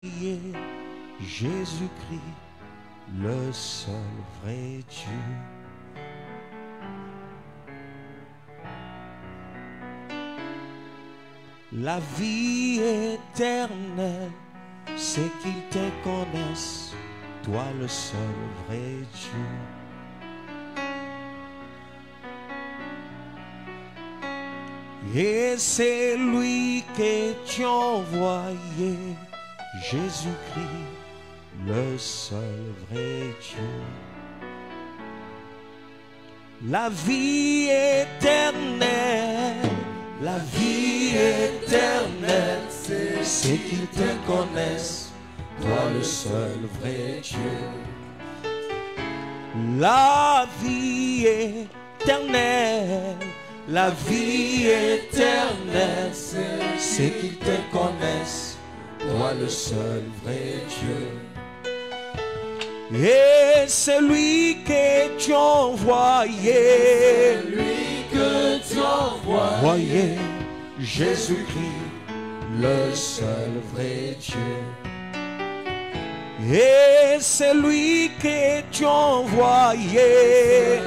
Jésus-Christ, le seul vrai Dieu. La vie éternelle, c'est qu'ils te connaissent, toi le seul vrai Dieu. Et c'est lui que tu as envoyé, Jésus-Christ, le seul vrai Dieu. La vie éternelle, la vie éternelle, c'est qu'ils te connaissent, toi le seul vrai Dieu. La vie éternelle, la vie éternelle, c'est qu'ils te connaissent, toi le seul vrai Dieu. Et celui que tu as envoyé, Jésus-Christ, le seul vrai Dieu. Et celui que tu as envoyé,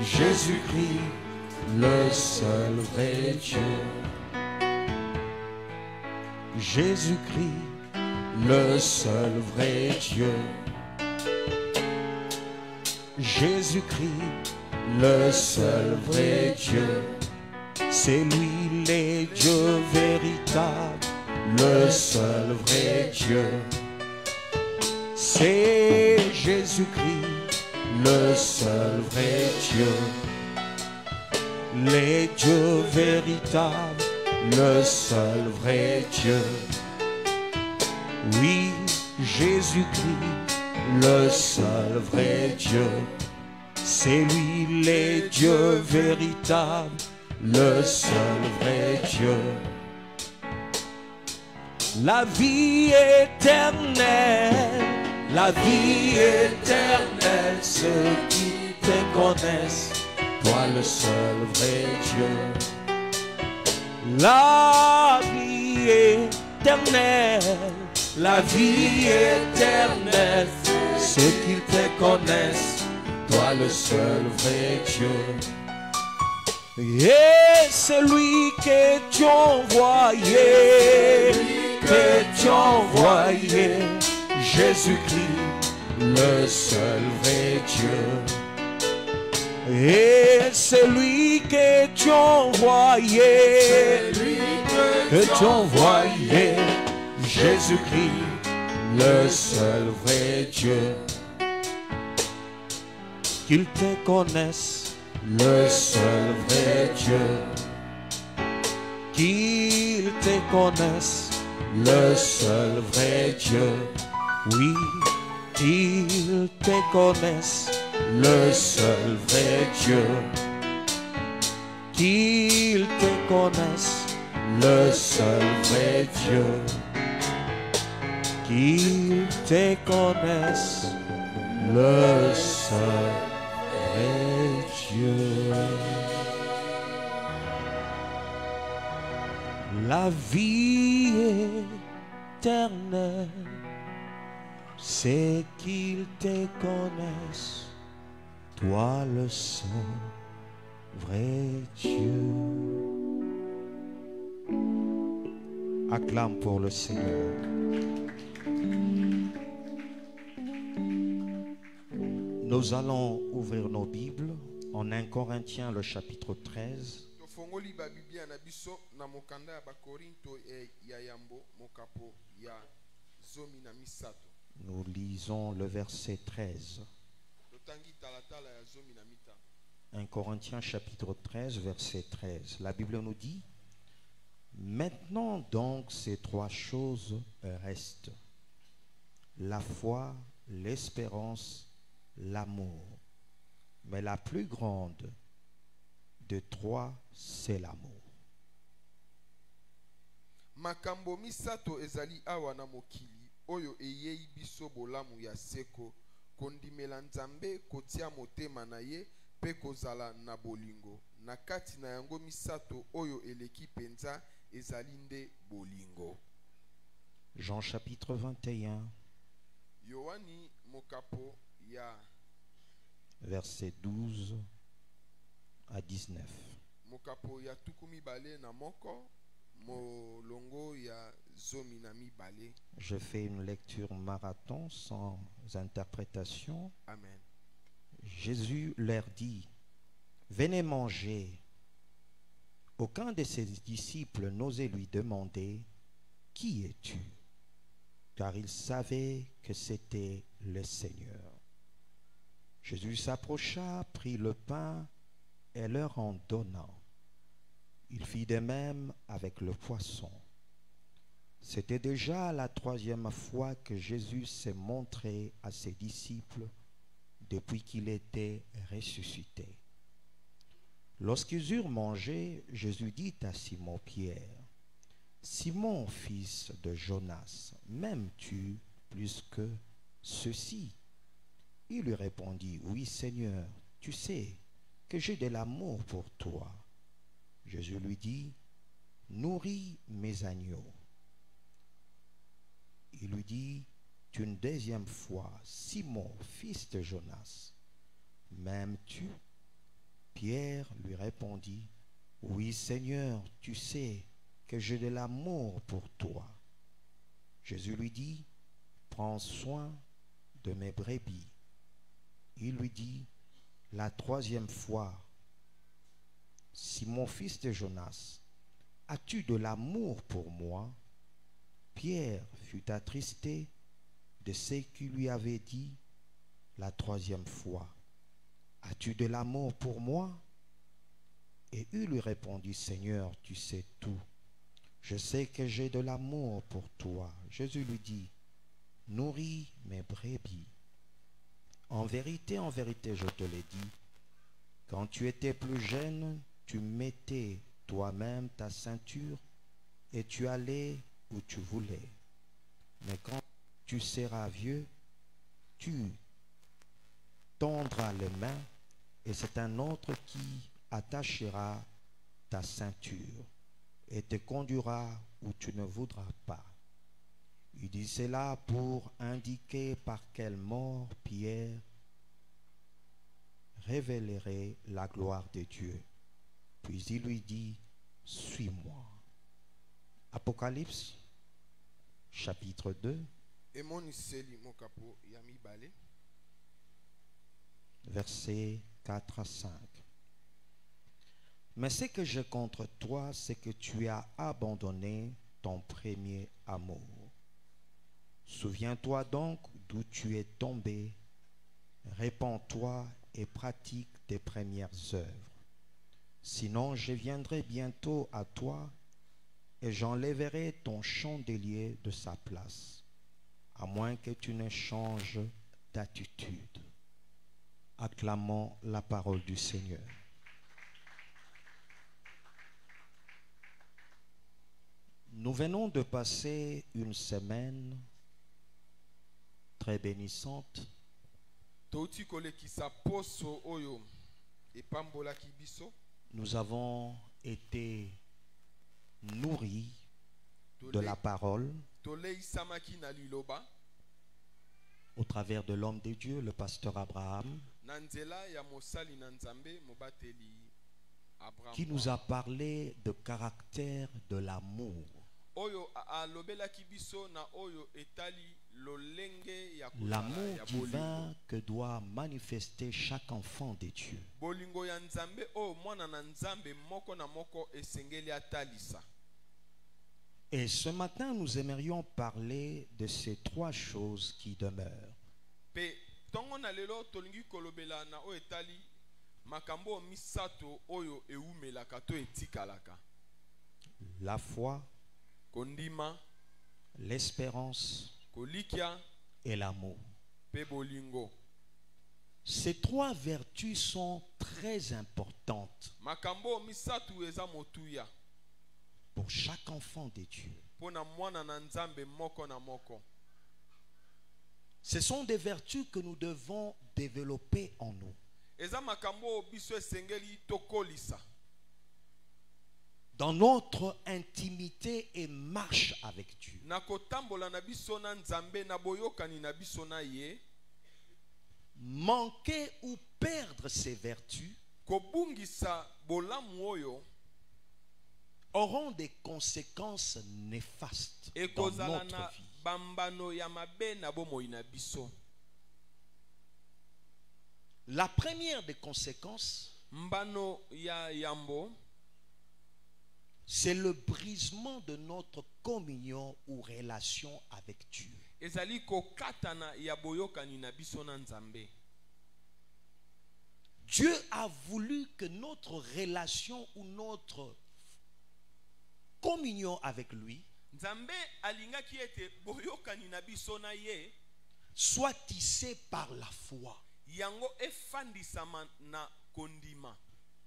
Jésus-Christ, le seul vrai Dieu. Jésus-Christ, le seul vrai Dieu. Jésus-Christ, le seul vrai Dieu. C'est lui le Dieu véritable, le seul vrai Dieu. C'est Jésus-Christ, le seul vrai Dieu. Le Dieu véritable, le seul vrai Dieu. Oui, Jésus-Christ, le seul vrai Dieu. C'est lui le Dieu véritable, le seul vrai Dieu. La vie éternelle, la vie éternelle, ceux qui te connaissent, toi le seul vrai Dieu. La vie éternelle, la vie éternelle, ceux qui te connaissent, toi le seul vrai Dieu. Et celui que tu as envoyé, Jésus-Christ, le seul vrai Dieu. Et celui que tu as envoyé, Jésus-Christ, le seul vrai Dieu. Qu'ils te connaissent, le seul vrai Dieu. Qu'ils te connaissent, le seul vrai Dieu. Oui, qu'ils te connaissent, le seul vrai Dieu. Qu'ils te connaissent, le seul vrai Dieu. Qu'ils te connaissent, le seul vrai Dieu. La vie éternelle, c'est qu'ils te connaissent, toi le seul vrai Dieu. Acclame pour le Seigneur. Nous allons ouvrir nos Bibles en 1 Corinthiens, le chapitre 13. Nous lisons le verset 13. 1 Corinthiens chapitre 13, verset 13. La Bible nous dit: maintenant donc ces trois choses restent: la foi, l'espérance, l'amour. Mais la plus grande de trois, c'est l'amour. Makambo misato ezali awa na mokili oyo eyei biso bolamu ya seko kondimela Nzambe kotia motema na ye pe kozala na bolingo na kati na yango misato oyo eleki penza ezali nde bolingo. Jean chapitre 21, Yohani mokapo ya versets 12 à 19. mokapo ya tukumi bale na moko molongo ya zomi na mibale. Je fais une lecture marathon sans interprétation. Amen. Jésus leur dit, venez manger. Aucun de ses disciples n'osait lui demander, qui es-tu? Car il savait que c'était le Seigneur. Jésus s'approcha, prit le pain et leur en donna. Il fit de même avec le poisson. C'était déjà la 3e fois que Jésus s'est montré à ses disciples depuis qu'il était ressuscité. Lorsqu'ils eurent mangé, Jésus dit à Simon-Pierre, Simon, fils de Jonas, m'aimes-tu plus que ceux-ci? Il lui répondit, oui Seigneur, tu sais que j'ai de l'amour pour toi. Jésus lui dit, nourris mes agneaux. Il lui dit une 2e fois, Simon, fils de Jonas, m'aimes-tu? Pierre lui répondit, oui Seigneur, tu sais que j'ai de l'amour pour toi. Jésus lui dit, prends soin de mes brebis. Il lui dit la 3e fois, Simon, fils de Jonas, as-tu de l'amour pour moi? Pierre fut attristé de ce qu'il lui avait dit la 3e fois. As-tu de l'amour pour moi? Et il lui répondit, Seigneur, tu sais tout. Je sais que j'ai de l'amour pour toi. Jésus lui dit, nourris mes brebis. En vérité, je te l'ai dit, quand tu étais plus jeune, tu mettais toi-même ta ceinture et tu allais où tu voulais. Mais quand tu seras vieux, tu tendras les mains et c'est un autre qui attachera ta ceinture et te conduira où tu ne voudras pas. Il dit cela pour indiquer par quelle mort Pierre révélerait la gloire de Dieu. Puis il lui dit, suis-moi. Apocalypse, chapitre 2, versets 4 à 5. Mais ce que j'ai contre toi, c'est que tu as abandonné ton premier amour. Souviens-toi donc d'où tu es tombé, répands-toi et pratique tes premières œuvres. Sinon, je viendrai bientôt à toi et j'enlèverai ton chandelier de sa place, à moins que tu ne changes d'attitude. Acclamons la parole du Seigneur. Nous venons de passer une semaine très bénissante. Nous avons été nourris de la parole au travers de l'homme de Dieu, le pasteur Abraham, qui nous a parlé de caractère de l'amour. L'amour divin que doit manifester chaque enfant de Dieu. Et ce matin, nous aimerions parler de ces 3 choses qui demeurent. La foi, l'espérance et l'amour. Ces 3 vertus sont très importantes pour chaque enfant de Dieu. Ce sont des vertus que nous devons développer en nous. dans notre intimité et marche avec Dieu. Na kotambola na biso na Nzambe na boyokani na biso na ye. Manquer ou perdre ses vertus Kobungisa bolamu oyo auront des conséquences néfastes dans ekozala notre na vie. bambano ya mabe na bomoi na biso. La première des conséquences, Mbano ya yambo, c'est le brisement de notre communion ou relation avec Dieu. ezali kokatana ya boyokani na biso na Nzambe. Dieu a voulu que notre relation ou notre communion avec lui Nzambe alingaki ete boyokani na biso na ye soit tissée par la foi, yango efandisama na kondima,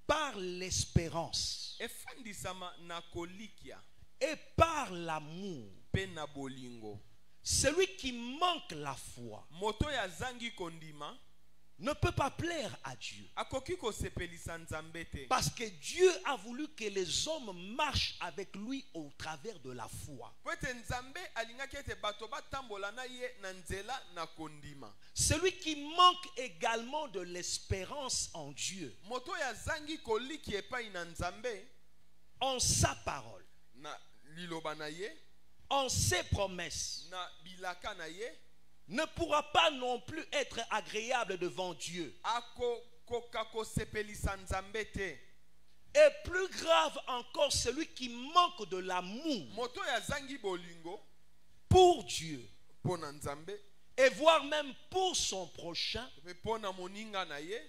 par l'espérance efandisama na kolikia et par l'amour. pe na bolingo. Celui qui manque la foi Moto ya zangi kondima ne peut pas plaire à Dieu. akoki kosepelisa Nzambe te. Parce que Dieu a voulu que les hommes marchent avec lui au travers de la foi. Po ete Nzambe alingaki ete bato batambola na ye na nzela na kondima. Celui qui manque également de l'espérance en Dieu, Moto ya zangi koliki epai na Nzambe, en sa parole, na liloba na ye, en ses promesses, na bilaka na ye, ne pourra pas non plus être agréable devant Dieu. akokoka kosepelisa Nzambe te. Et plus grave encore, celui qui manque de l'amour Moto ya zangi bolingo pour Dieu, pona Nzambe et voire même pour son prochain, pe pona moninga na ye,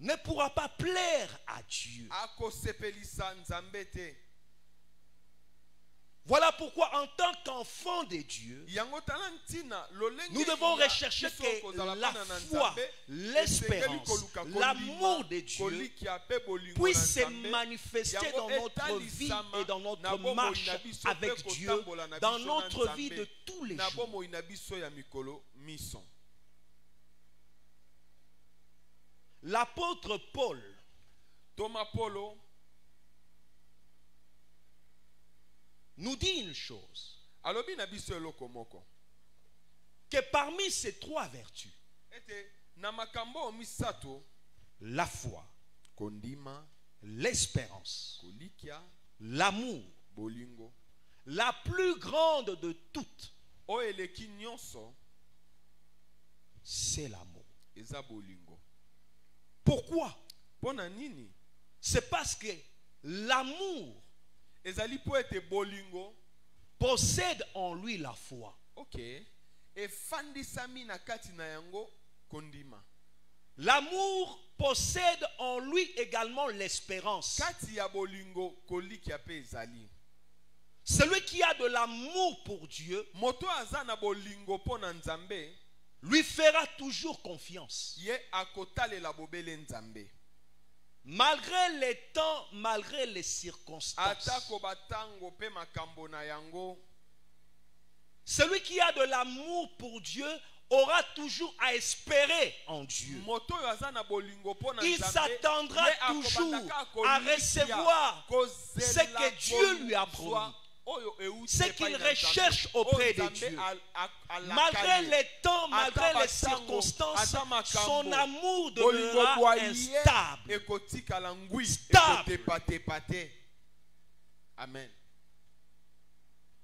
ne pourra pas plaire à Dieu. akosepelisa Nzambe te. Voilà pourquoi en tant qu'enfant de Dieu, Yango tala ntina lolenge nous devons ya rechercher biso que kozala la bana na foi, Nzambe, l'espérance, esengeli koluka kondima, l'amour de Dieu kolikia pe bolingo na puisse se Nzambe, manifester yango dans notre vie etalisama et dans na notre bomoi marche na biso avec pe Dieu, kotambola na dans biso na notre vie Nzambe, de tous les na jours. bomoi na biso ya mikolo miso. L'apôtre Paul Thomas Polo nous dit une chose, alobi na biso eloko moko que parmi ces trois vertus, ete na makambo misato, la foi, kondima, l'espérance, kolikia, l'amour, bolingo, la plus grande de toutes, oyo eleki nyonso c'est l'amour. eza bolingo. Pourquoi? Pona nini? C'est parce que l'amour Ezali po ete bolingo, possède en lui la foi. ok, efandisami na kati na yango kondima. L'amour possède en lui également l'espérance. Kati ya bolingo kolikia pe ezali. Celui qui a de l'amour pour Dieu Moto aza na bolingo pona Nzambe, lui fera toujours confiance. ye akotalela bobele Nzambe. Malgré les temps, malgré les circonstances. Atako batango pe makambo na yango. Celui qui a de l'amour pour Dieu aura toujours à espérer en Dieu. Moto oyo aza na bolingo pona Il Nzambe, s'attendra ye toujours akobandaka à kolikia, recevoir kozela ce que Dieu lui a kozwa promis. oyo euti Ce epai qu'il na Nzambe. recherche auprès de Oyo Nzambe Dieu. alaka Malgré ye. les temps, malgré Ata les batango, circonstances, ata makambo, son amour bolingo demeurera bwa ye, instable. ekotikala ngwi, Stable. ekotepatepa te. Amen.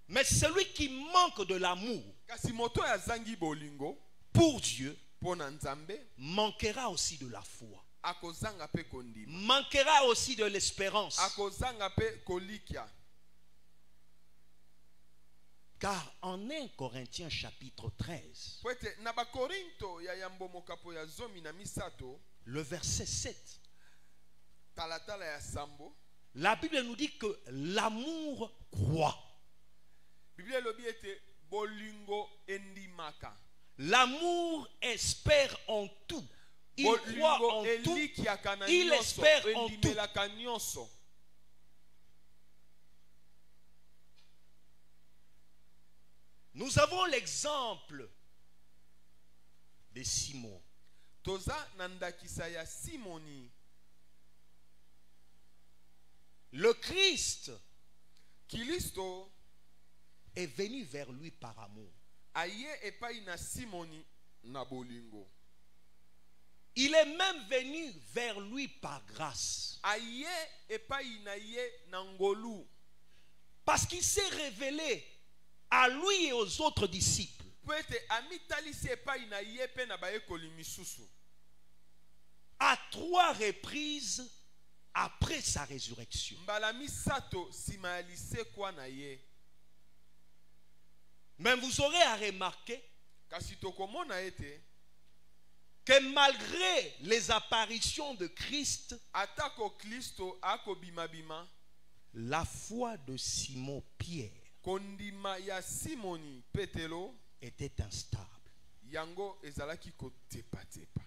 Mais celui qui manque de l'amour Kasi moto ya zangi bolingo pour Dieu pona Nzambe manquera aussi de la foi, akozanga pe kondima, manquera aussi de l'espérance. akozanga pe kolikia. Car en 1 Corinthiens chapitre 13, Po ete na bakorinto ya yambo mokapo ya zomi na misato, le verset 7, talatala ya sambo, la Bible nous dit que l'amour croit. Biblia elobi ete bolingo endimaka. L'amour espère en tout. Il croit Bolingo en tout. elikiaka na Il nyonso, espère en tout. endimelaka nyonso. Nous avons l'exemple de Simon. Toza na ndakisa ya Simoni. Le Christ Kristo est venu vers lui par amour. aye epai na Simoni na bolingo. Il est même venu vers lui par grâce. Aye epai na ye na ngolu. Parce qu'il s'est révélé à lui et aux autres disciples. Pwete amitalisi epai na ye pe na bayekoli misusu. À 3 reprises après sa résurrection. Mbala misato sima ya lisekwa na ye. Mais vous aurez à remarquer Kasi tokomona ete que malgré les apparitions de Christ, atako Kristo ako bimabima, la foi de Simon Pierre kondima ya Simoni Petelo était instable. yango ezalaki kotepa tepa.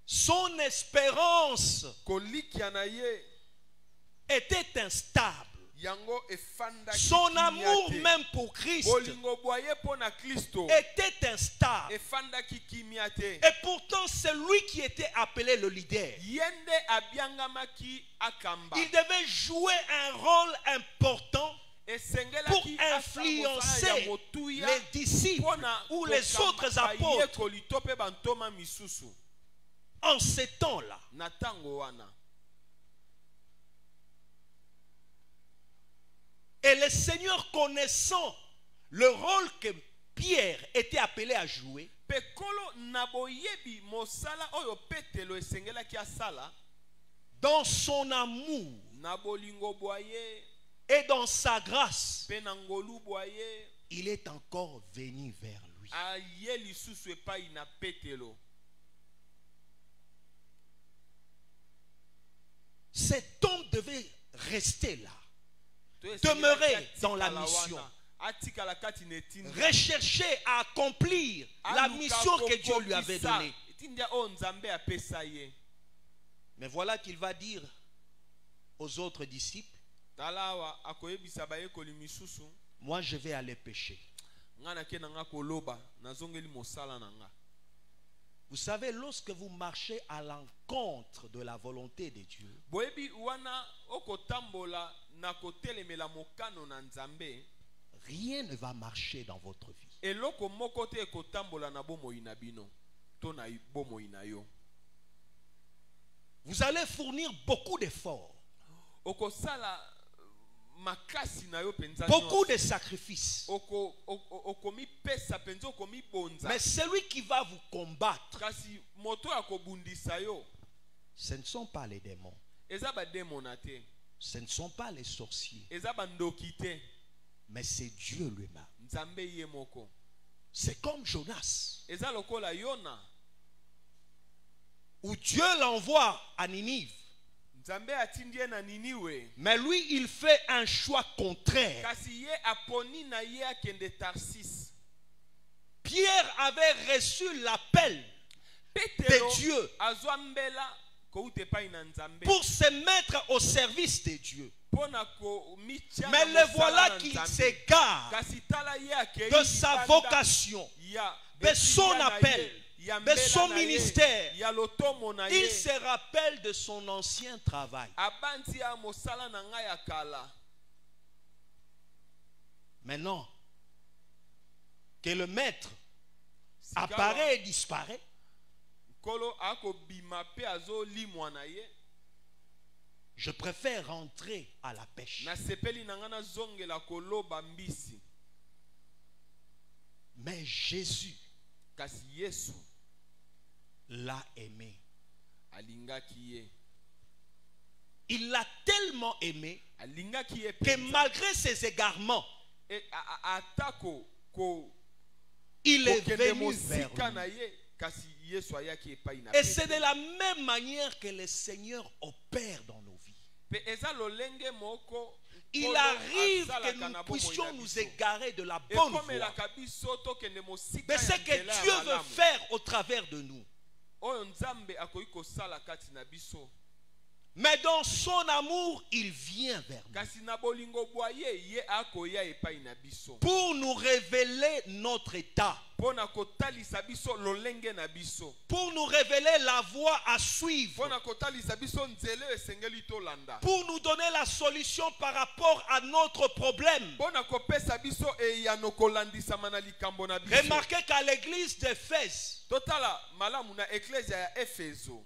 Son espérance Kolikia na ye était instable. yango efanda. Son amour même pour Christ bolingo boye pona Kristo était instable. efanda kikimiate. Et pourtant, c'est lui qui était appelé le leader. Yende abiangamaki akamba. Il devait jouer un rôle important pour Esengelaki influencer les disciples ou les autres apôtres apôtres bantoma misusu en ces temps-là. na tango wana. Et le Seigneur, connaissant le rôle que Pierre était appelé à jouer, Pekolo naboyebi mosala oyo Petelo esengelaki asala dans son amour na bolingo boye et dans sa grâce, pe na ngolu boye il est encore venu vers lui. aye lisusu epai na Petelo. Cet homme devait rester là, demeurer dans la mission, rechercher à accomplir la mission que Dieu lui avait donnée. Mais voilà qu'il va dire aux autres disciples, moi je vais aller pêcher. Vous savez, lorsque vous marchez à l'encontre de la volonté de Dieu, rien ne va marcher dans votre vie. Vous allez fournir beaucoup d'efforts, beaucoup de sacrifices. Mais celui qui va vous combattre, ce ne sont pas les démons, ce ne sont pas les sorciers, mais c'est Dieu lui-même. C'est comme Jonas, où Dieu l'envoie à Ninive. Mais lui, il fait un choix contraire. Pierre avait reçu l'appel de Dieu pour se mettre au service de Dieu. Mais le voilà qu'il s'égare de sa vocation, de son appel, de son ministère. Il se rappelle de son ancien travail. Maintenant que le maître apparaît et disparaît, je préfère rentrer à la pêche. Mais Jésus l'a aimé. Il l'a tellement aimé que malgré ses égarements, il est venu vers lui. Et c'est de la même manière que le Seigneur opère dans nos vies. Il arrive que nous puissions nous égarer de la bonne voie, de ce que Dieu veut faire au travers de nous. Mais dans son amour, il vient vers nous. kasi na bolingo bwa ye ye akoya epai na biso Pour nous révéler notre état. pona kotalisa biso lolenge na biso Pour nous révéler la voie à suivre. pona kotalisa biso nzela esengeli tolanda Pour nous donner la solution par rapport à notre problème. pona kopesa biso eyano kolandisama na likambo na biso. Remarquez qu'à l'église d'Éphèse, totala malamu na eklezia ya Efeso.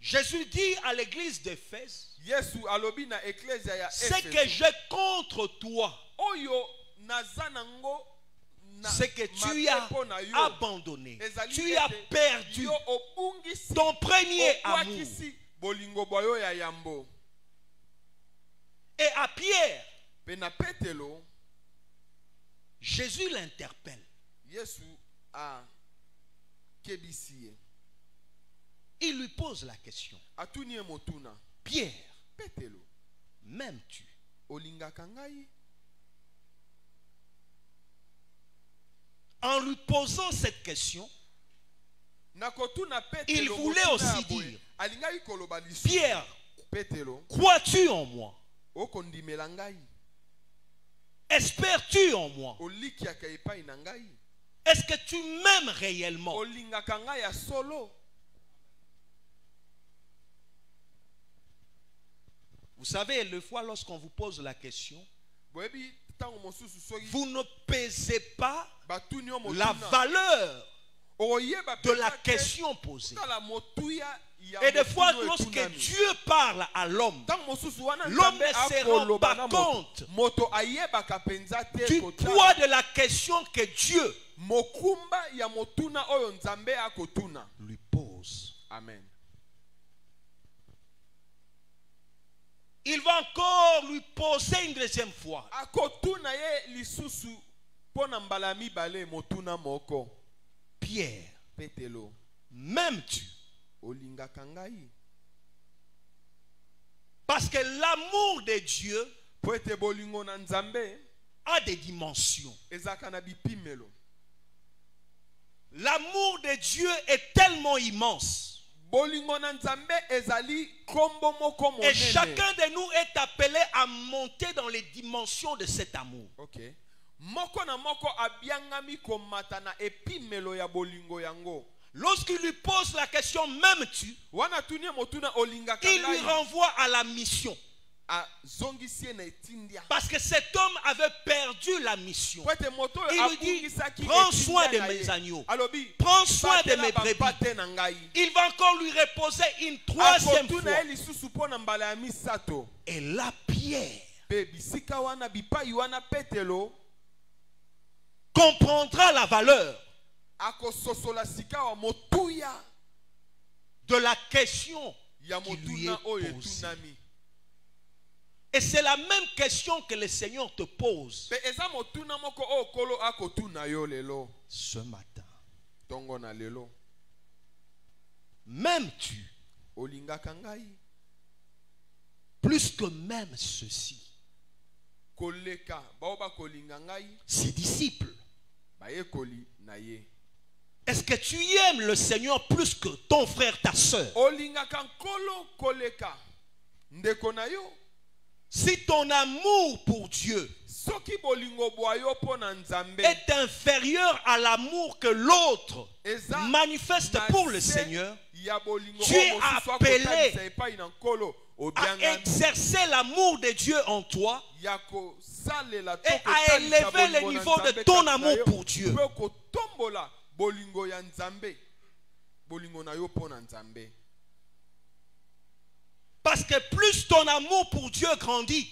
Jésus dit à l'église d'Éphèse, Yesu alobi na eklezia ya ce que Efeso j'ai contre toi, oyo naza nango na c'est que tu as mapepo na yo abandonné, ezali tu as ete perdu yo obungisi ton premier amour. obwakisi bolingo bwa yo ya yambo. Et à Pierre, Pe na Petelo Jésus l'interpelle. Yesu a kebisi ye Il lui pose la question. atuni ye motuna Pierre, Petelo m'aimes-tu? olingaka ngai? En lui posant cette question, nakotuna il Petelo voulait motuna aussi ya boye. dire, alingai koloba lisusu Pierre, Petelo crois-tu en moi? okondimela ngai? Espères-tu en moi? olikiaka epai na ngai? Est-ce que tu m'aimes réellement? olingaka ngai ya solo? Vous savez, le fois lorsqu'on vous pose la question, boyebi ntango mosusu soki vous ne pesez pas batuni yo la motuna valeur oyeba de la penza te question posée. tala motuya ya Et des fois, motuna oyo lorsque etunami. Dieu parle à l'homme, ntango mosusu wana l'homme Nzambe ne se rend akoloba pas na compte moto ayebaka penza te du kotala poids de la question que Dieu mokumba ya motuna oyo Nzambe akotuna. lui pose. Amen. Il va encore lui poser une deuxième fois. akotuna ye lisusu pona mbala mibale motuna moko. Pierre, Petelo m'aimes-tu? olingaka ngai? Parce que l'amour de Dieu Po ete bolingo na Nzambe a des dimensions. ezaka na bipimelo. L'amour de Dieu est tellement immense. Bolingo na Nzambe ezali kombo moko Et monene. chacun de nous est appelé à monter dans les dimensions de cet amour. Okay. Moko na moko abiangami komata na epimelo ya bolingo yango. Lorsqu'il lui pose la question, m'aimes-tu? Wana tunie motuna olingaka Il lui ngai. renvoie à la mission. Zongisie na etindia. Parce que cet homme avait perdu la mission. Po ete moto Il lui dit, abungisaki prends etindia soin de na ye. mes agneaux. Alobi, Prends soin de batela mes brebis. bapate na ngai. Il va encore lui reposer une troisième Akotuna fois. ye lisusu po na mbala ya misato. Et là, Pierre Pe bisika wana bipai wana Petelo comprendra la valeur akososola sika wa motuya de la question ya qui lui est motuna oyo posée. etunami. Et c'est la même question que le Seigneur te pose Pe eza motuna moko oyo kolo akotuna yo lelo. ce matin. Tongo na lelo. M'aimes-tu Olingaka ngai? plus que même ceci? Koleka baoba kolinga ngai Ses disciples. bayekoli na ye. Est-ce que tu aimes le Seigneur plus que ton frère, ta soeur? Olingaka nkolo koleka ndeko na yo? Si ton amour pour Dieu Soki bolingo bwa yo po na Nzambe est inférieur à l'amour que l'autre eza manifeste na pour le se Seigneur, ya bolingo tu oyo es mosusu appelé akotalisa epai na nkolo à obiangami exercer l'amour de Dieu en toi ya kosalela et to à élever kotalisa le bolingo na niveau de Nzambe ton kati na amour yo, pour Dieu. mpe kotombola bolingo ya Nzambe bolingo na yo po na Nzambe. Parce que plus ton amour pour Dieu grandit,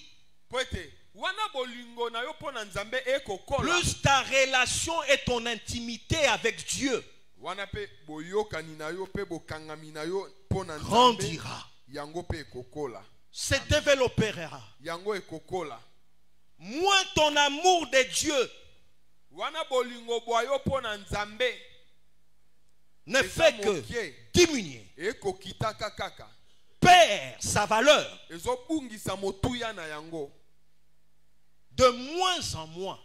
Po ete wana bolingo na yo po na Nzambe ekokola plus ta relation et ton intimité avec Dieu wana pe boyokani na yo pe bokangami na yo po na Nzambe grandira, yango pe ekokola. se développera. Yango ekokola. Moins ton amour de Dieu Wana bolingo bwa yo po na Nzambe ne eza fait que mokie, diminuer, ekokitaka kaka perd sa valeur ezobungisa motuya na yango. de moins en moins.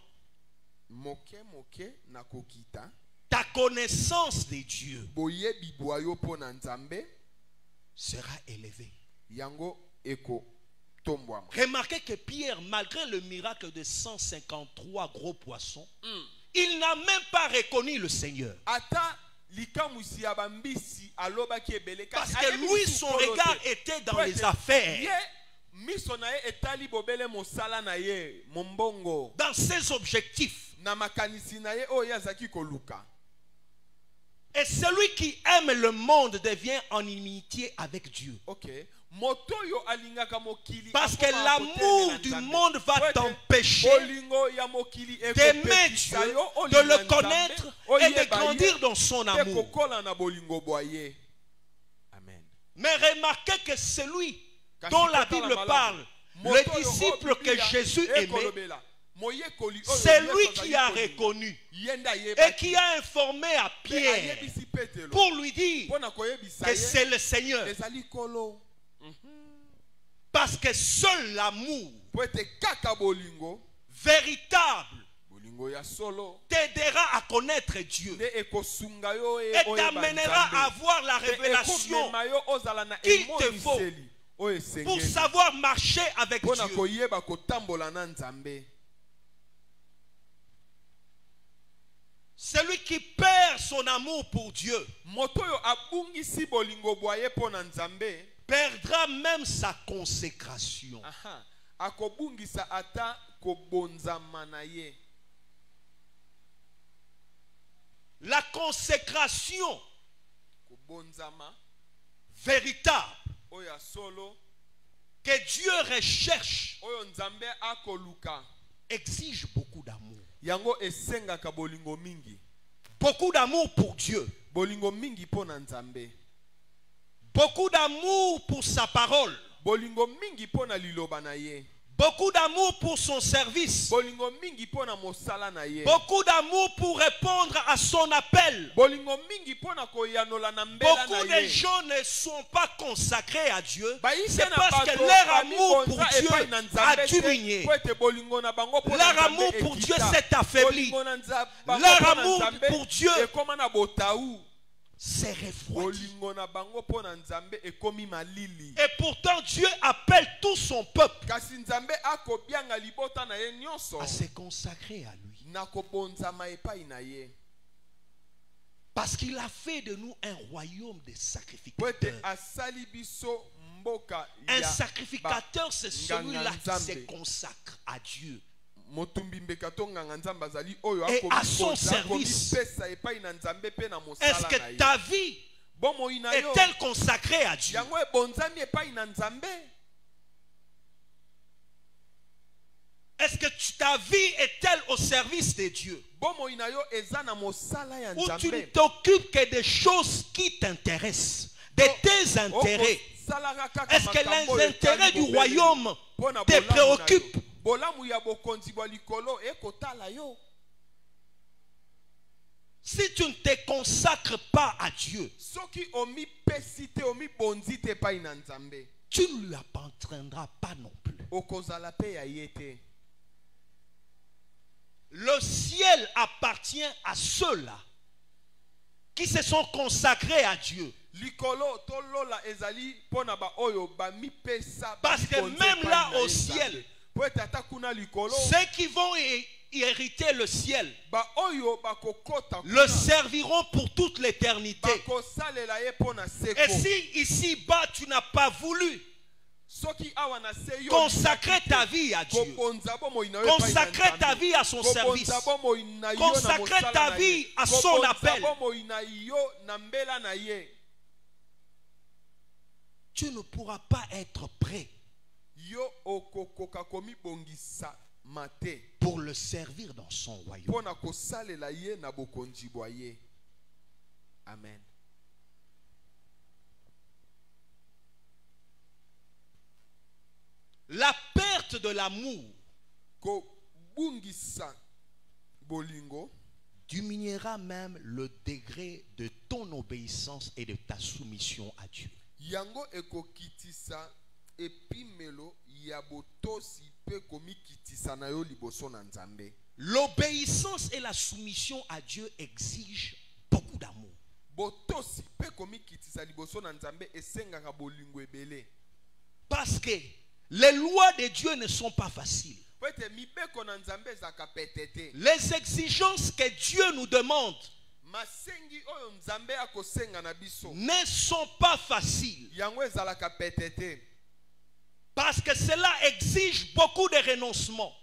Moke moke na kokita Ta connaissance de Dieu boyebi bwa yo po na Nzambe sera élevée. yango eko tombwama. Remarquez que Pierre, malgré le miracle de 153 gros poissons, il n'a même pas reconnu le Seigneur. Parce que lui, son regard était dans les affaires, dans ses objectifs. Et celui qui aime le monde devient en inimitié avec Dieu. Parce que l'amour du monde va t'empêcher d'aimer Dieu, de le connaître et de grandir dans son amour. Mais remarquez que celui dont la Bible parle, le disciple que Jésus aimait, c'est lui qui a reconnu et qui a informé à Pierre pour lui dire que c'est le Seigneur. Parce que seul l'amour véritable t'aidera à connaître Dieu et t'amènera à avoir la révélation qu'il te faut pour savoir marcher avec Dieu. Celui qui perd son amour pour Dieu perdra même sa consécration. La consécration véritable que Dieu recherche exige beaucoup d'amour. Beaucoup d'amour pour Dieu. Beaucoup d'amour pour sa parole. Beaucoup d'amour pour son service. Beaucoup d'amour pour répondre à son appel. Beaucoup de gens ne sont pas consacrés à Dieu. C'est parce que leur amour pour Dieu a diminué. Leur amour pour Dieu s'est affaibli. Leur amour pour Dieu s'est refroidi. Et pourtant Dieu appelle tout son peuple à se consacrer à lui. Parce qu'il a fait de nous un royaume de sacrificateurs. Un sacrificateur, c'est celui-là qui se consacre à Dieu et à son service. Est-ce que ta vie est-elle consacrée à Dieu? Est-ce que ta vie est-elle au service de Dieu? Ou tu ne t'occupes que des choses qui t'intéressent, de tes intérêts? Est-ce que les intérêts du royaume te préoccupent? Si tu ne te consacres pas à Dieu, tu ne lui appartiendras pas non plus. Le ciel appartient à ceux-là qui se sont consacrés à Dieu. Parce que même là au ciel, ceux qui vont hériter le ciel le serviront pour toute l'éternité. Et si ici-bas tu n'as pas voulu consacrer ta vie à Dieu, consacrer ta vie à son service, consacrer ta vie à son appel, tu ne pourras pas être prêt pour le servir dans son royaume. Amen. La perte de l'amour diminuera même le degré de ton obéissance et de ta soumission à Dieu. L'obéissance et la soumission à Dieu exigent beaucoup d'amour. Parce que les lois de Dieu ne sont pas faciles. Les exigences que Dieu nous demande ne sont pas faciles. Parce que cela exige beaucoup de renoncement.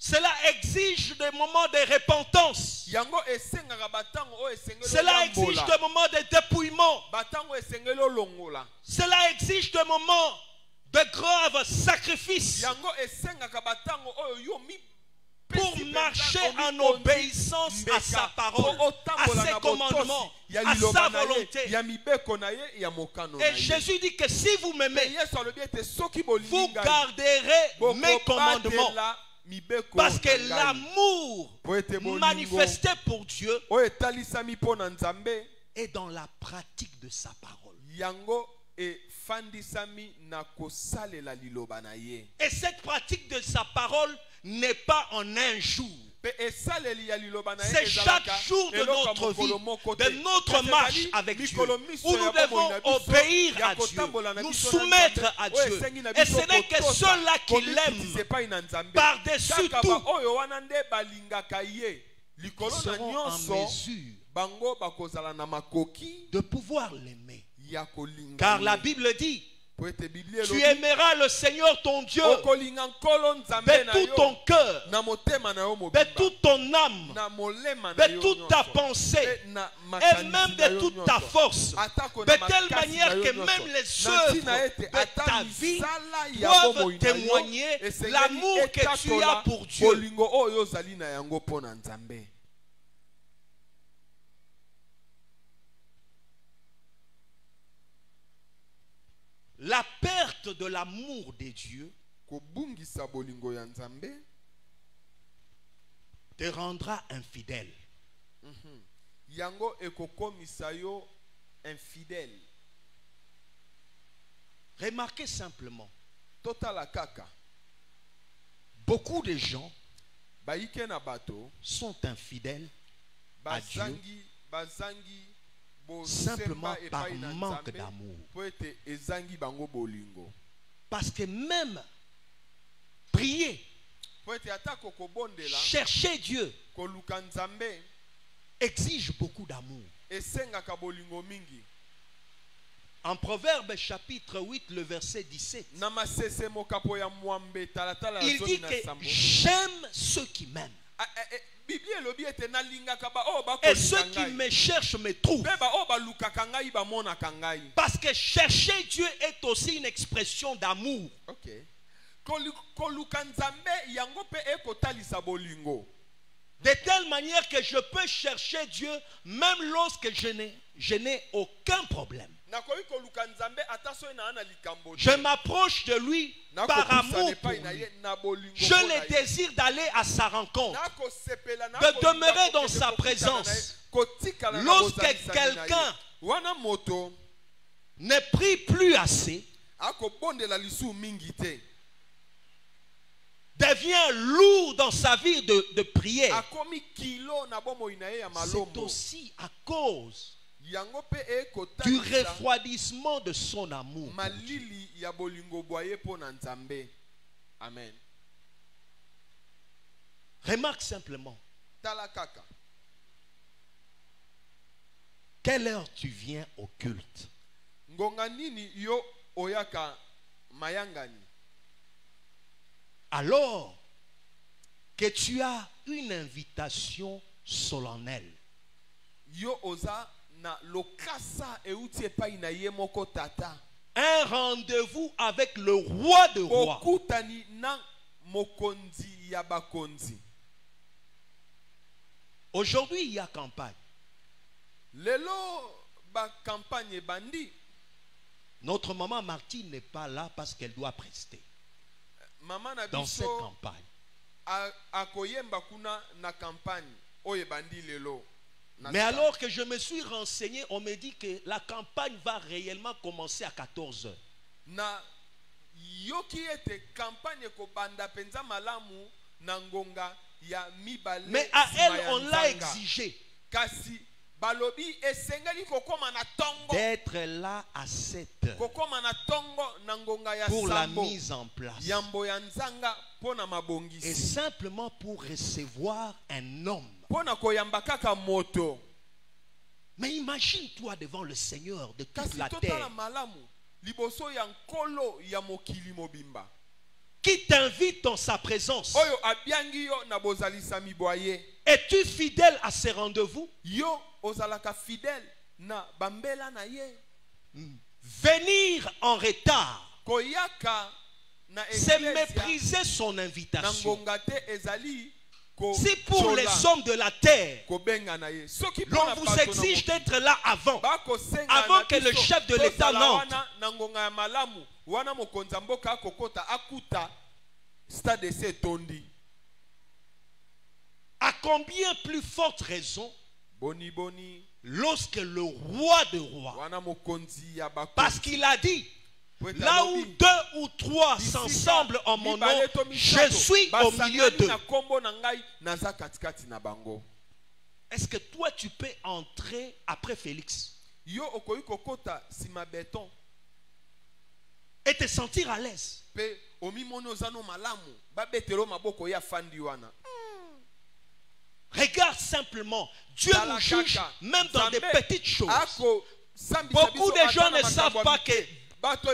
Cela exige des moments de repentance. Cela exige des moments de dépouillement. Cela exige des moments de graves sacrifices pour marcher en obéissance à sa parole, à ses commandements, à sa volonté. Et Jésus dit que si vous m'aimez, vous garderez mes commandements. Parce que l'amour manifesté pour Dieu est dans la pratique de sa parole. Et cette pratique de sa parole n'est pas en un jour. C'est chaque jour de notre vie, de notre marche avec Dieu, où nous devons obéir à Dieu, nous soumettre à Dieu. Et ce n'est que ceux-là qui l'aiment par-dessus tout seront en mesure de pouvoir l'aimer. Car la Bible dit: tu aimeras le Seigneur ton Dieu de tout ton cœur, de toute ton âme, de toute ta pensée et même de toute ta force, de telle manière que même les œuvres de ta vie doivent témoigner l'amour que tu as pour Dieu. La perte de l'amour de Dieu te rendra infidèle. Remarquez simplement, beaucoup de gens sont infidèles à Dieu simplement par manque d'amour. Parce que même prier, chercher Dieu exige beaucoup d'amour. En Proverbe chapitre 8, le verset 17, il dit que j'aime ceux qui m'aiment. Et ceux qui me cherchent me trouvent. Parce que chercher Dieu est aussi une expression d'amour. De telle manière que je peux chercher Dieu même lorsque je n'ai aucun problème. Je m'approche de lui par amour pour lui. Je le désire d'aller à sa rencontre, de demeurer dans sa présence. Lorsque quelqu'un ne prie plus assez, devient lourd dans sa vie de prière, c'est aussi à cause du refroidissement de son amour. Amen. Remarque simplement, quelle heure tu viens au culte? Alors que tu as une invitation solennelle, un rendez-vous avec le roi de rois, aujourd'hui il y a campagne. Notre maman Martine n'est pas là parce qu'elle doit prester dans cette campagne. Mais alors que je me suis renseigné, on me dit que la campagne va réellement commencer à 14h. Mais à elle, on l'a exigé. d'être là à 7 heures pour la mise en place et simplement pour recevoir un homme. Mais imagine-toi devant le Seigneur de toute la terre qui t'invite dans sa présence. Es-tu fidèle à ces rendez-vous? Venir en retard, c'est mépriser son invitation. Si pour les hommes de la terre, l'on vous exige d'être là avant que le chef de l'État n'entre, à combien plus forte raison lorsque le roi de rois, parce qu'il a dit, là où 2 ou 3 s'ensemblent en mon nom, je suis au milieu d'eux. Est-ce que toi tu peux entrer après Félix et te sentir à l'aise? Regarde simplement, Dieu nous juge même dans des petites choses. Beaucoup de gens ne savent pas que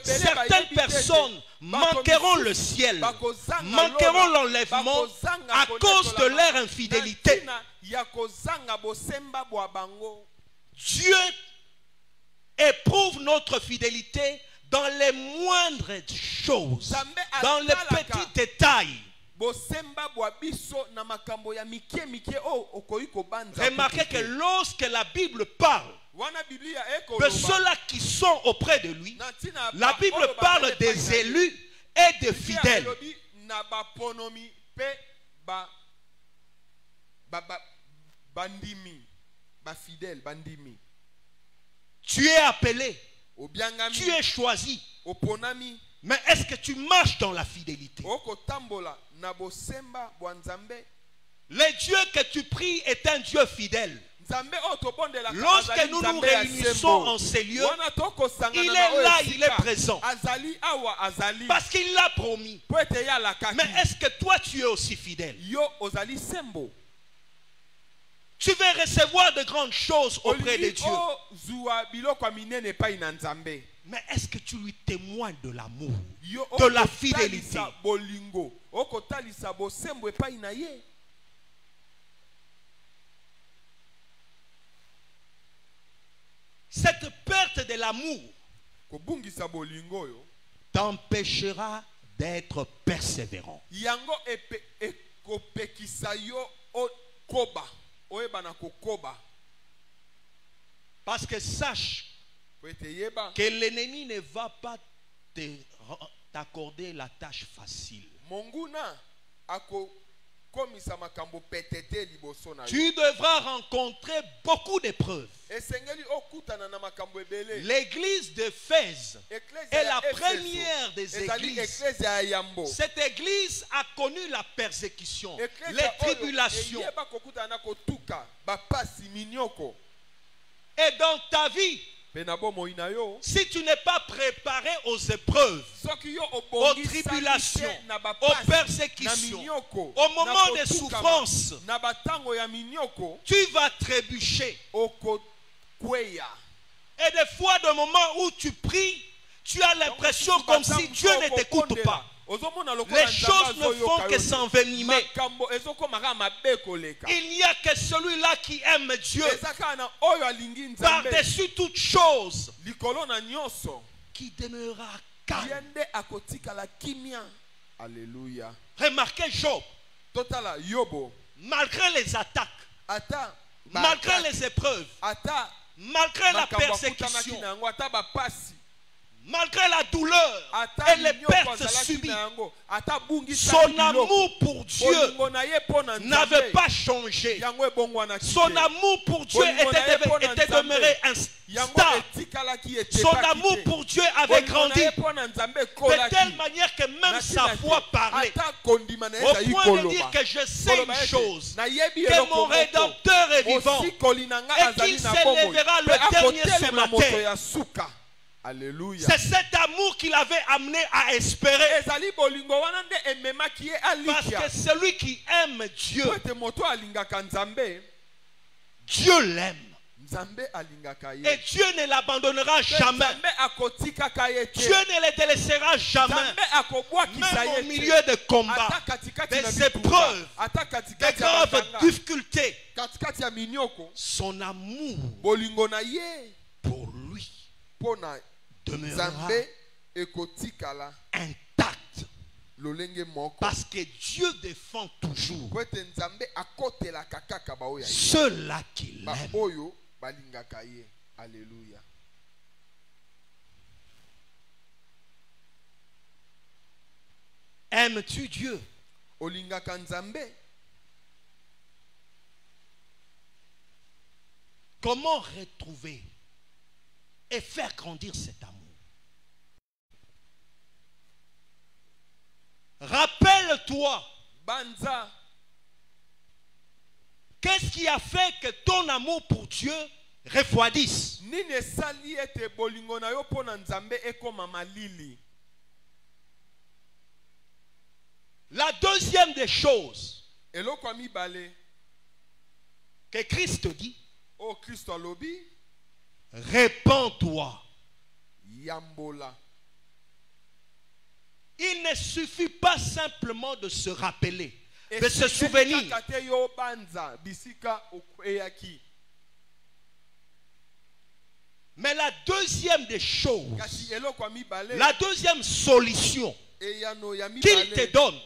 certaines personnes manqueront le ciel, manqueront l'enlèvement à cause de leur infidélité. Dieu éprouve notre fidélité dans les moindres choses, dans les petits détails. Remarquez que lorsque la Bible parle de ceux-là qui sont auprès de lui, la Bible parle des élus et des fidèles. Tu es appelé, tu es choisi. Mais est-ce que tu marches dans la fidélité? Le Dieu que tu pries est un Dieu fidèle. Lorsque nous nous réunissons en ces lieux, il est là, il est présent. Parce qu'il l'a promis. Mais est-ce que toi tu es aussi fidèle? Tu veux recevoir de grandes choses auprès de Dieu. Mais est-ce que tu lui témoignes de l'amour, de la fidélité? Cette perte de l'amour t'empêchera d'être persévérant. Parce que sache que l'ennemi ne va pas t'accorder la tâche facile. Tu devras rencontrer beaucoup d'épreuves. L'église d'Éphèse est la première des églises. Cette église a connu la persécution, les tribulations. Et dans ta vie, si tu n'es pas préparé aux épreuves, aux tribulations, aux persécutions, au moment des souffrances, tu vas trébucher. Et des fois, de moments où tu pries, tu as l'impression comme si Dieu ne t'écoute pas. Les choses ne font que s'envenimer. Il n'y a que celui-là qui aime Dieu par-dessus toute chose, qui demeurera calme. Alléluia. Remarquez Job, malgré les attaques, malgré les épreuves, malgré la persécution, malgré la douleur et les pertes subies, son amour pour Dieu n'avait pas changé. Son amour pour Dieu était demeuré stable. Son amour pour Dieu avait grandi de telle manière que même sa foi parlait. Au point de dire que je sais une chose, que mon Rédempteur est vivant et qu'il s'élèvera le dernier sur la terre. Alléluia. C'est cet amour qui l'avait amené à espérer. Parce que celui qui aime Dieu, Dieu l'aime. Et Dieu ne l'abandonnera jamais. Dieu ne le délaissera jamais. Même au milieu de combats, des épreuves, des graves difficultés, son amour pour lui demeurera intact. Parce que Dieu défend toujours ceux-là qui l'aiment. Alléluia. Aimes-tu Dieu? Comment retrouver et faire grandir cet amour? Rappelle-toi, Banza, qu'est-ce qui a fait que ton amour pour Dieu refroidisse? La deuxième des choses que Christ dit, répands-toi. Il ne suffit pas simplement de se rappeler, de se souvenir. Mais la deuxième des choses, la deuxième solution qu'il te donne,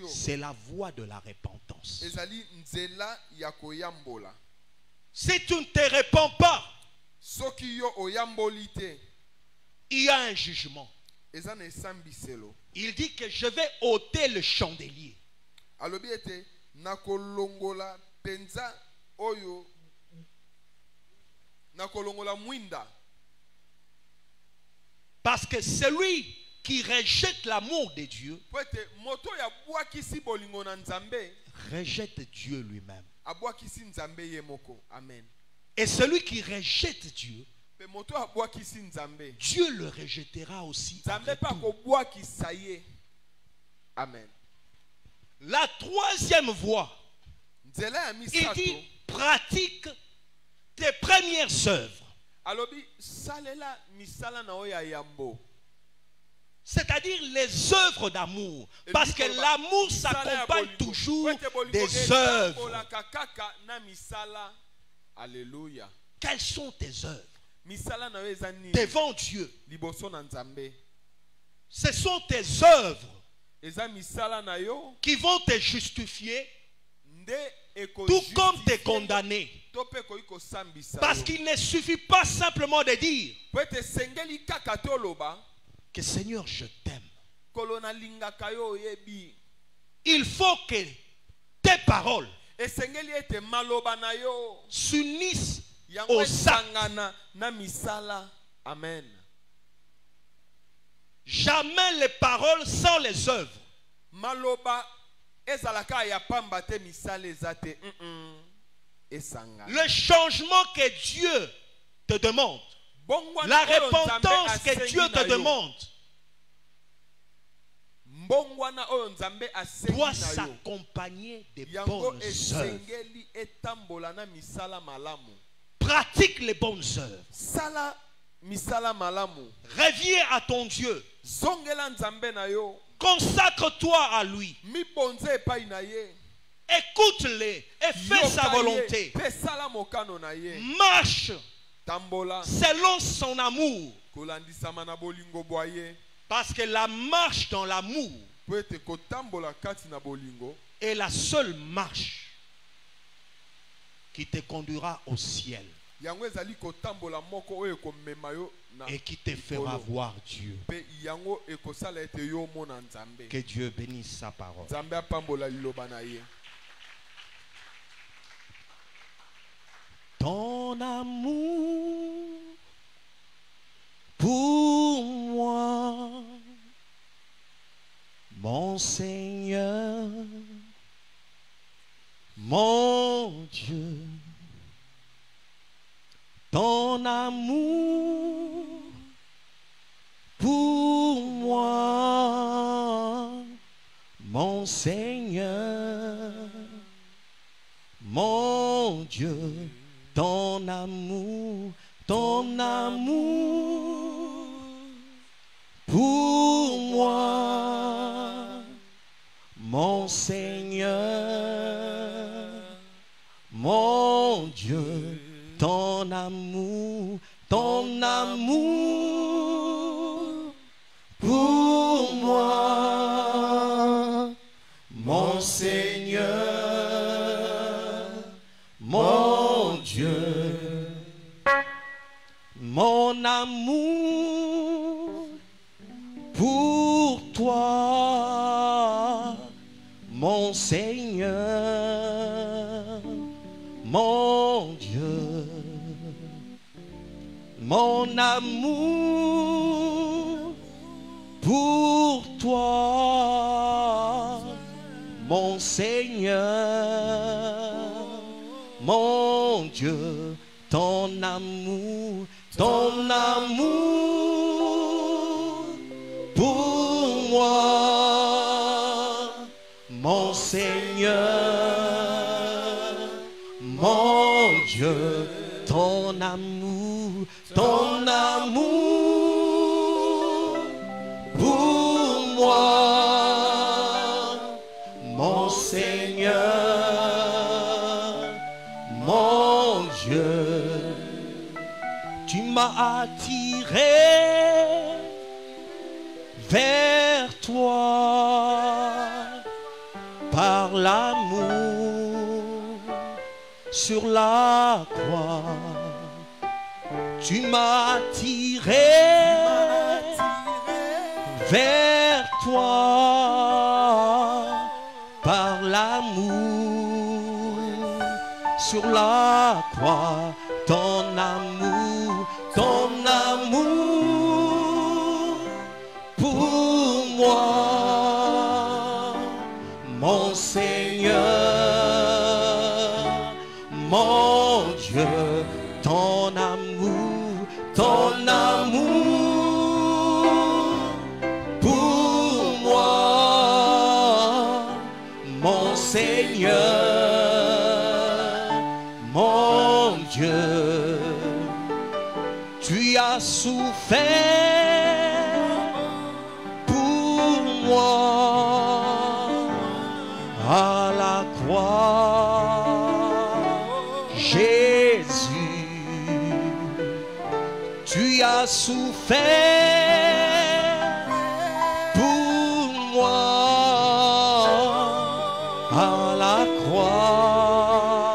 c'est la voie de la repentance. Si tu ne te répands pas, il y a un jugement. Il dit que je vais ôter le chandelier. Parce que celui qui rejette l'amour de Dieu rejette Dieu lui-même. Et celui qui rejette Dieu, Dieu le rejettera aussi. Amen. La troisième voie, il dit pratique tes premières œuvres. C'est-à-dire les œuvres d'amour. Parce que l'amour s'accompagne toujours des œuvres. Alléluia. Quelles sont tes œuvres devant Dieu? Ce sont tes œuvres qui vont te justifier, tout comme te condamner. Parce qu'il ne suffit pas simplement de dire que Seigneur, je t'aime. Il faut que tes paroles s'unissent aux actes. Amen. Jamais les paroles sans les œuvres. Le changement que Dieu te demande, la repentance que Dieu te demande, doit s'accompagner des bonnes œuvres. Pratique les bonnes œuvres. Reviens à ton Dieu. Consacre-toi à lui. Écoute-le et fais sa volonté. Marche selon son amour. Parce que la marche dans l'amour est la seule marche qui te conduira au ciel. et qui te fera voir Dieu. Que Dieu bénisse sa parole. Ton amour pour moi, mon Seigneur, mon Dieu, ton amour pour moi, mon Seigneur, mon Dieu, ton amour pour moi, mon Seigneur, mon Dieu, ton amour pour moi, mon Seigneur, mon Dieu, mon amour pour toi, mon Seigneur, mon Dieu, mon amour pour toi, mon Seigneur, mon Dieu, ton amour pour moi, mon Seigneur, mon Dieu, ton amour pour moi, mon Seigneur, mon Dieu. Tu m'as attiré vers toi par l'amour sur la croix. Tu m'as attiré vers toi par l'amour sur la croix. Ton amour pour moi, mon Seigneur, mon Dieu, ton amour pour moi, mon Seigneur, mon Dieu. Tu as souffert pour moi à la croix, Jésus. Tu as souffert pour moi à la croix,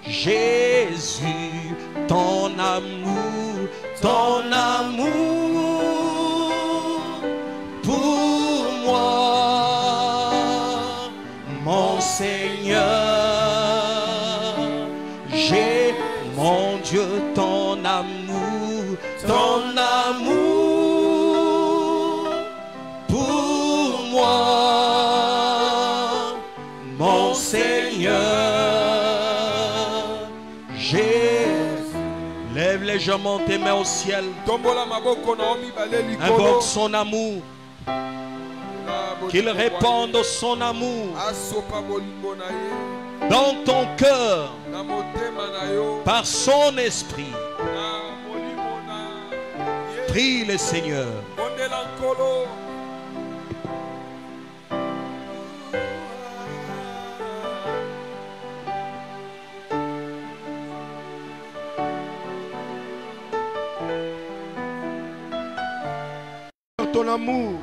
Jésus. Ton amour pour moi, mon Seigneur, j'ai, mon Dieu, ton amour pour moi, mon Seigneur, j'ai. Lève légèrement tes mains au ciel. Invoque son amour. Qu'il répande son amour dans ton cœur par son esprit. Prie le Seigneur. Ton amour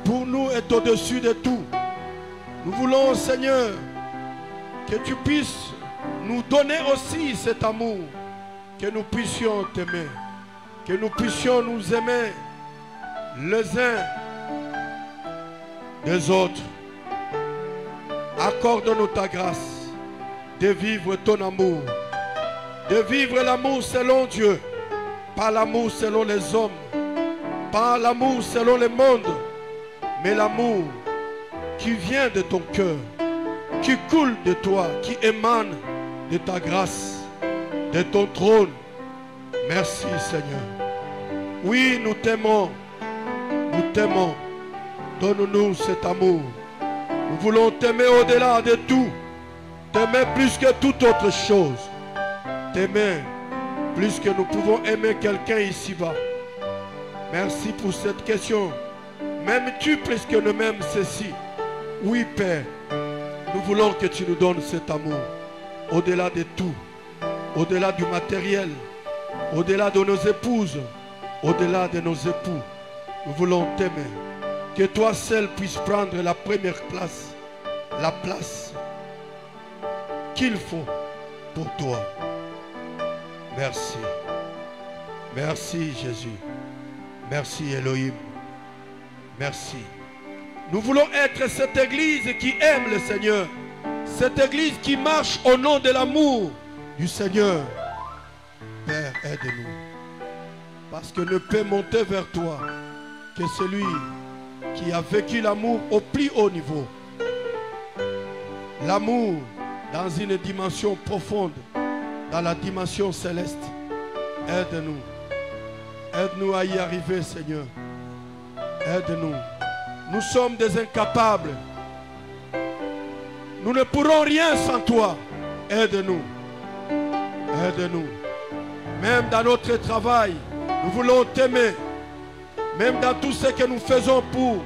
pour nous est au-dessus de tout. Nous voulons, Seigneur, que tu puisses nous donner aussi cet amour que nous puissions t'aimer, que nous puissions nous aimer les uns des autres. Accorde-nous ta grâce de vivre ton amour, de vivre l'amour selon Dieu, pas l'amour selon les hommes, pas l'amour selon le monde, mais l'amour qui vient de ton cœur, qui coule de toi, qui émane de ta grâce, de ton trône. Merci Seigneur. Oui, nous t'aimons, nous t'aimons. Donne-nous cet amour. Nous voulons t'aimer au-delà de tout, t'aimer plus que toute autre chose, t'aimer plus que nous pouvons aimer quelqu'un ici-bas. Merci pour cette question. M'aimes-tu plus que nous-mêmes ceci? Oui, Père. Nous voulons que tu nous donnes cet amour. Au-delà de tout. Au-delà du matériel. Au-delà de nos épouses. Au-delà de nos époux. Nous voulons t'aimer. Que toi seul puisses prendre la première place. La place qu'il faut pour toi. Merci. Merci Jésus. Merci Elohim. Merci. Nous voulons être cette église qui aime le Seigneur. Cette église qui marche au nom de l'amour du Seigneur. Père, aide-nous. Parce que ne peut monter vers toi que celui qui a vécu l'amour au plus haut niveau. L'amour dans une dimension profonde, dans la dimension céleste. Aide-nous. Aide-nous à y arriver, Seigneur. Aide-nous. Nous sommes des incapables. Nous ne pourrons rien sans toi. Aide-nous. Aide-nous. Même dans notre travail, nous voulons t'aimer. Même dans tout ce que nous faisons pour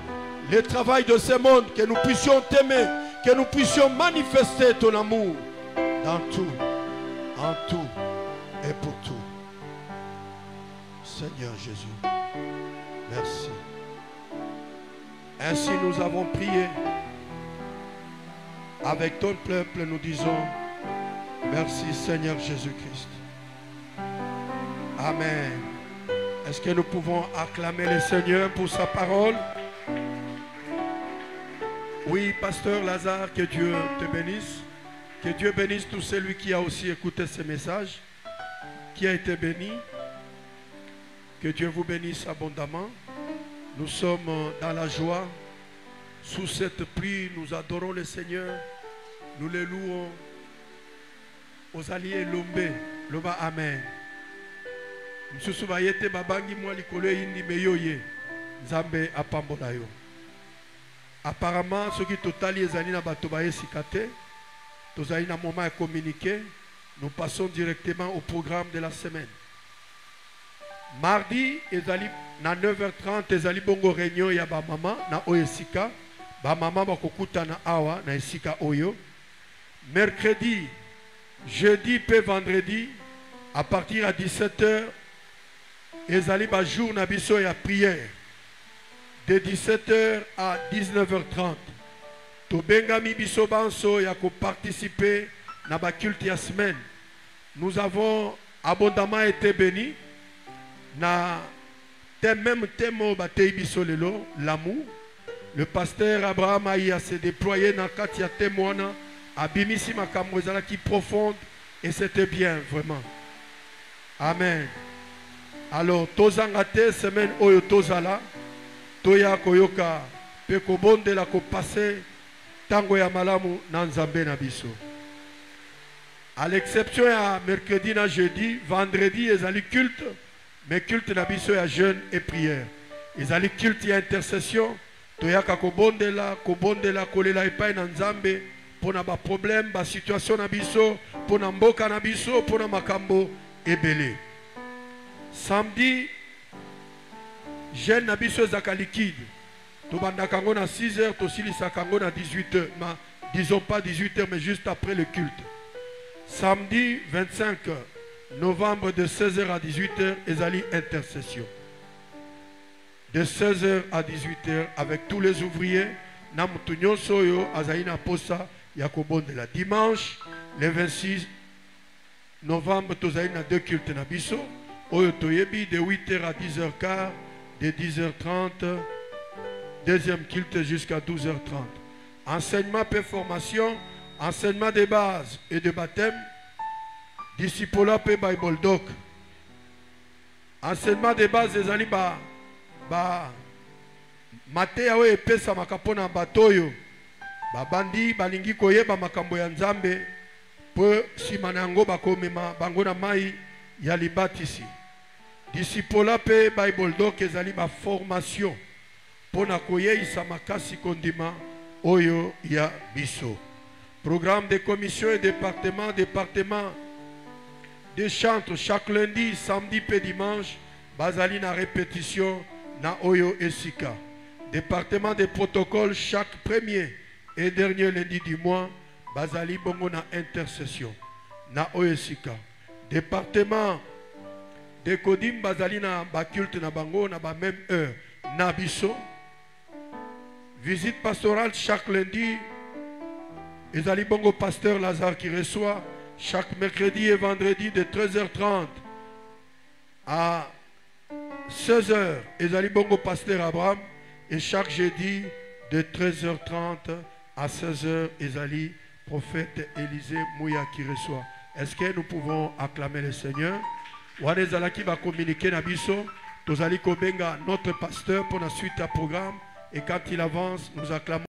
le travail de ce monde, que nous puissions t'aimer, que nous puissions manifester ton amour dans tout, en tout et pour tout. Seigneur Jésus, merci. Ainsi nous avons prié. Avec ton peuple, nous disons merci Seigneur Jésus-Christ. Amen. Est-ce que nous pouvons acclamer le Seigneur pour sa parole? Oui, pasteur Lazare, que Dieu te bénisse. Que Dieu bénisse tout celui qui a aussi écouté ce message, qui a été béni. Que Dieu vous bénisse abondamment. Nous sommes dans la joie. Sous cette pluie, nous adorons le Seigneur. Nous le louons. Aux alliés Lombe. Loba Amen. Msusu bayete babangi mwa likolo indi meyoye. Nzambe apambola yo. Apparemment, ceux qui totali ezali na bato baye sikate. Tozali na moment à communiquer. Nous passons directement au programme de la semaine. Mardi, ezali na 9h30 ezali bongo réunion ya ba mama na oyesika. Ba mama bakokuta na awa na esika oyo. Mercredi, jeudi et vendredi à partir à 17h ezali ba jour na biso ya prière de 17h à 19h30. Tobengami biso banso ya ko participer na ba culte ya semaine. Nous avons abondamment été bénis. Na même thème batei biso lelo, l'amour. Le pasteur Abraham a se déployé dans katia témoana abimisi makambo ezalaki profonde et c'était bien vraiment. Amen. Alors tozanga te semaine oyo tozala toya koyoka pe kobondela ko passer tango ya malamu na nzambe na biso. À l'exception ya mercredi na jeudi, vendredi ezali culte. Mais culte na biso ya jeûne et prière. Ezali culte ya intercession. Toyaka kobondela kolela epai na nzambe pona ba problème, ba situation na biso, pona mboka na biso, pona makambo ebele. Samedi, jeûne na biso ezaka liquide. Tobandaka ngo na 6h, tosilisaka ngo na 18h. Disons pas 18h, mais juste après le culte. Samedi 25 novembre de 16h à 18h, ezali intercession. De 16h à 18h avec tous les ouvriers, Namutunyo Soyo, Azaina Posa, Yakobon de la dimanche, le 26 novembre tozali na 2 cultes na biso oyo toyebi de 8h à 10h15, de 10h30 deuxième culte jusqu'à 12h30. Enseignement et formation, enseignement de base et de baptême, discipolat et Bible doc. Enseignement de base ezali ba mateya oyo epesamaka mpona bato oyo babandi balingi koyeba makambo ya Nzambe po nsima na yango bakomema bango na mai ya libatisi. Discipolat pe Bible doc ezali ba formation mpona koyeisa makasi kondima oyo ya biso. Programme de commission et département de chantre chaque lundi, samedi et dimanche bazali na répétition na oyo esika. Département de protocole chaque premier et dernier lundi du mois bazali bongo na intercession na oyo esika. Département de kodim bazali na ba culte na bango na ba même heure na biso. Visite pastorale chaque lundi. Ezali bongo pasteur Lazare qui reçoit chaque mercredi et vendredi de 13h30 à 16h. Ezali bongo pasteur Abraham. Et chaque jeudi de 13h30 à 16h. Ezali prophète Élisée Mouya qui reçoit. Est-ce que nous pouvons acclamer le Seigneur? Wanezala qui va communiquer na biso. Tozali kobenga notre pasteur pour la suite à programme. Et quand il avance, nous acclamons.